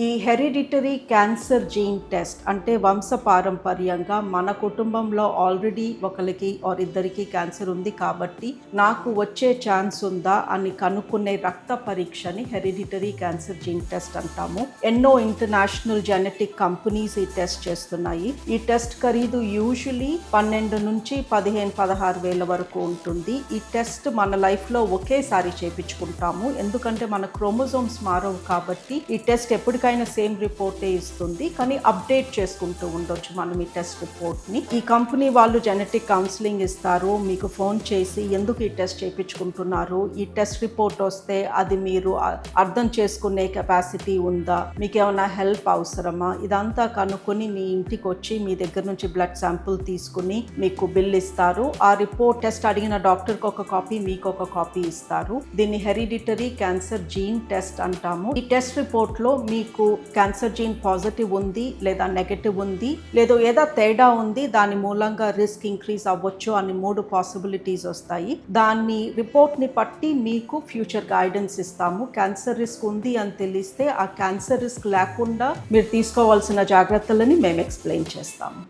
ఈ hereditary cancer gene test అంటే వంశపారంపర్యంగా మన కుటుంబంలో ఆల్రెడీ ఒకరికి ఆర్ ఇద్దరికి క్యాన్సర్ ఉంది కాబట్టి నాకు వచ్చే ఛాన్స్ ఉందా అని కనుక్కునే రక్త పరీక్షని హెరిడిటరీ క్యాన్సర్ జీన్ టెస్ట్ అంటాము. ఎన్నో ఇంటర్నేషనల్ జెనెటిక్ కంపెనీస్ ఈ టెస్ట్ చేస్తున్నాయి. ఈ టెస్ట్ ఖరీదు యూజువలీ 12 నుంచి 15-16 వేల వరకు ఉంటుంది. ఈ టెస్ట్ మన లైఫ్లో ఒకేసారి చేయించుకుంటాము, ఎందుకంటే మన క్రోమోజోమ్స్ మారవు కాబట్టి ఈ టెస్ట్ ఎప్పటికైనా సేమ్ రిపోర్టే ఇస్తుంది, కానీ అప్డేట్ చేసుకుంటూ ఉండొచ్చు మనం ఈ టెస్ట్ రిపోర్ట్ని. ఈ కంపెనీ వాళ్ళు జెనెటిక్ కౌన్సిలింగ్ ఇస్తారు, మీకు ఫోన్ చేసి ఎందుకు ఈ టెస్ట్ చేయించుకుంటున్నారు, ఈ టెస్ట్ రిపోర్ట్ వస్తే అది మీరు అర్థం చేసుకునే కెపాసిటీ ఉందా, మీకు ఏమైనా హెల్ప్ అవసరమా, ఇదంతా కనుక్కొని మీ ఇంటికి వచ్చి మీ దగ్గర నుంచి బ్లడ్ శాంపుల్ తీసుకుని మీకు బిల్ ఇస్తారు. ఆ రిపోర్ట్ టెస్ట్ అడిగిన డాక్టర్కి ఒక కాపీ, మీకు ఒక కాపీ ఇస్తారు. దీన్ని హెరిడిటరీ క్యాన్సర్ జీన్ టెస్ట్ అంటాము. ఈ టెస్ట్ రిపోర్ట్లో మీకు క్యాన్సర్ జీన్ పాజిటివ్ ఉంది లేదా నెగటివ్ ఉంది లేదా ఏదో తేడా ఉంది, దాని మూలంగా రిస్క్ ఇంక్రీజ్ అవ్వచ్చు అని 3 పాసిబిలిటీస్ వస్తాయి. దాన్ని రిపోర్ట్ని బట్టి మీకు ఫ్యూచర్ గైడెన్స్ ఇస్తాము. క్యాన్సర్ రిస్క్ ఉంది అని తెలిస్తే ఆ క్యాన్సర్ రిస్క్ లేకుండా మీరు తీసుకోవాల్సిన జాగ్రత్తలని మేము ఎక్స్ప్లెయిన్ చేస్తాము.